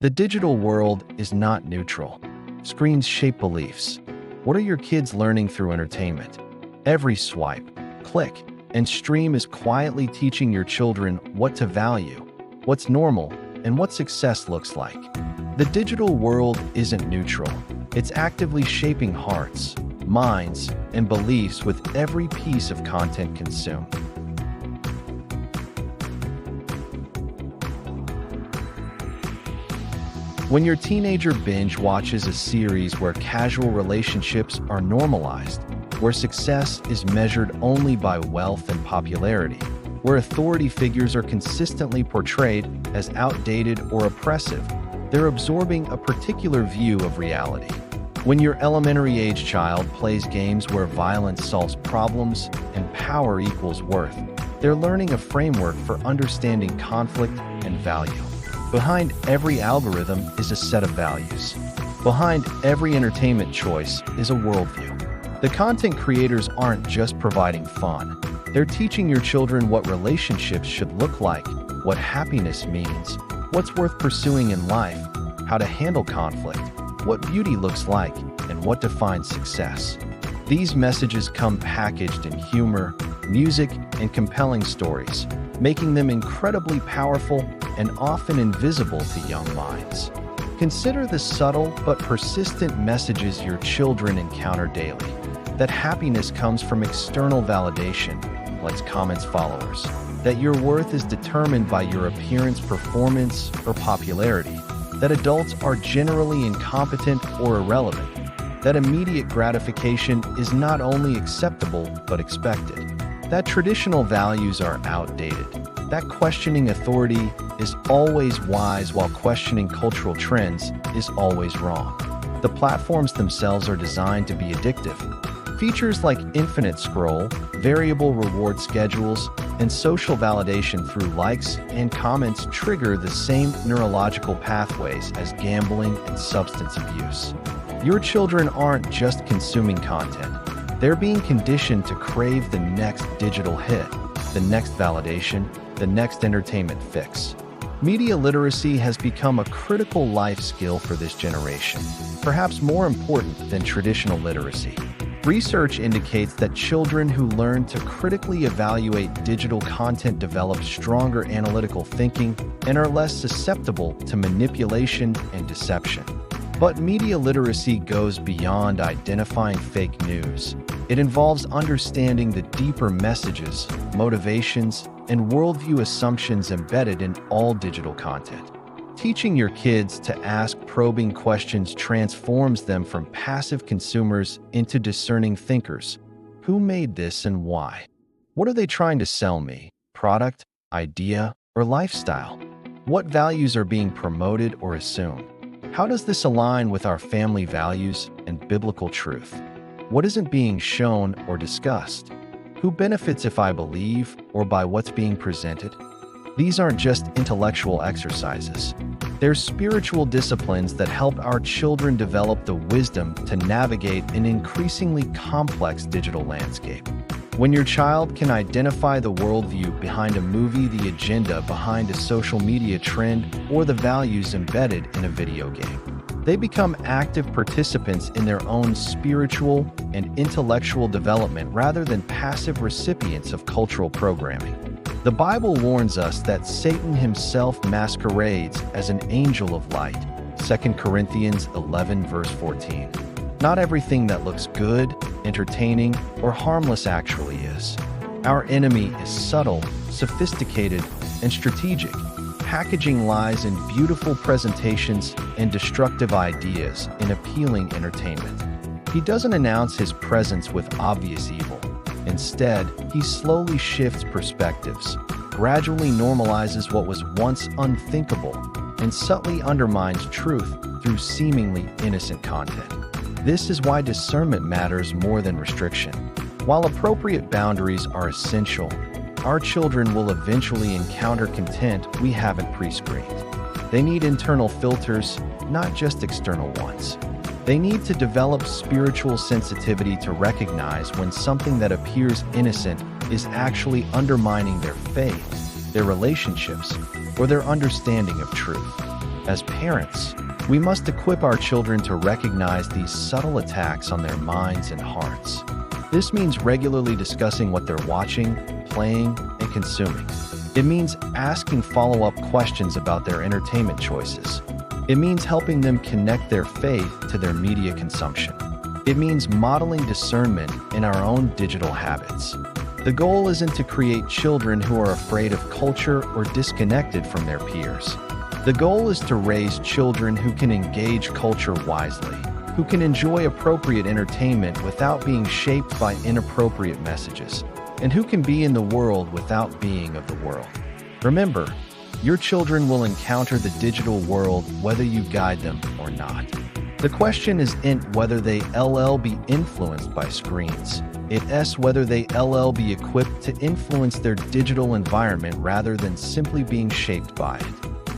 The digital world is not neutral. Screens shape beliefs. What are your kids learning through entertainment? Every swipe, click, and stream is quietly teaching your children what to value, what's normal, and what success looks like. The digital world isn't neutral. It's actively shaping hearts, minds, and beliefs with every piece of content consumed. When your teenager binge watches a series where casual relationships are normalized, where success is measured only by wealth and popularity, where authority figures are consistently portrayed as outdated or oppressive, they're absorbing a particular view of reality. When your elementary-age child plays games where violence solves problems and power equals worth, they're learning a framework for understanding conflict and value. Behind every algorithm is a set of values. Behind every entertainment choice is a worldview. The content creators aren't just providing fun. They're teaching your children what relationships should look like, what happiness means, what's worth pursuing in life, how to handle conflict, what beauty looks like, and what defines success. These messages come packaged in humor, music, and compelling stories, making them incredibly powerful and often invisible to young minds. Consider the subtle but persistent messages your children encounter daily. That happiness comes from external validation, like comments, followers. That your worth is determined by your appearance, performance, or popularity. That adults are generally incompetent or irrelevant. That immediate gratification is not only acceptable but expected. That traditional values are outdated. That questioning authority is always wise while questioning cultural trends is always wrong. The platforms themselves are designed to be addictive. Features like infinite scroll, variable reward schedules, and social validation through likes and comments trigger the same neurological pathways as gambling and substance abuse. Your children aren't just consuming content. They're being conditioned to crave the next digital hit, the next validation, the next entertainment fix. Media literacy has become a critical life skill for this generation, perhaps more important than traditional literacy. Research indicates that children who learn to critically evaluate digital content develop stronger analytical thinking and are less susceptible to manipulation and deception. But media literacy goes beyond identifying fake news. It involves understanding the deeper messages, motivations, and worldview assumptions embedded in all digital content. Teaching your kids to ask probing questions transforms them from passive consumers into discerning thinkers. Who made this and why? What are they trying to sell me? Product, idea, or lifestyle? What values are being promoted or assumed? How does this align with our family values and biblical truth? What isn't being shown or discussed? Who benefits if I believe or by what's being presented? These aren't just intellectual exercises. They're spiritual disciplines that help our children develop the wisdom to navigate an increasingly complex digital landscape. When your child can identify the worldview behind a movie, the agenda behind a social media trend, or the values embedded in a video game, they become active participants in their own spiritual and intellectual development rather than passive recipients of cultural programming. The Bible warns us that Satan himself masquerades as an angel of light, 2 Corinthians 11 verse 14. Not everything that looks good, entertaining, or harmless actually is. Our enemy is subtle, sophisticated, and strategic, packaging lies in beautiful presentations and destructive ideas in appealing entertainment. He doesn't announce his presence with obvious evil. Instead, he slowly shifts perspectives, gradually normalizes what was once unthinkable, and subtly undermines truth through seemingly innocent content. This is why discernment matters more than restriction. While appropriate boundaries are essential, our children will eventually encounter content we haven't pre-screened. They need internal filters, not just external ones. They need to develop spiritual sensitivity to recognize when something that appears innocent is actually undermining their faith, their relationships, or their understanding of truth. As parents, we must equip our children to recognize these subtle attacks on their minds and hearts. This means regularly discussing what they're watching, playing, and consuming. It means asking follow-up questions about their entertainment choices. It means helping them connect their faith to their media consumption. It means modeling discernment in our own digital habits. The goal isn't to create children who are afraid of culture or disconnected from their peers. The goal is to raise children who can engage culture wisely, who can enjoy appropriate entertainment without being shaped by inappropriate messages, and who can be in the world without being of the world. Remember, your children will encounter the digital world whether you guide them or not. The question isn't whether they'll be influenced by screens. It's whether they'll be equipped to influence their digital environment rather than simply being shaped by it.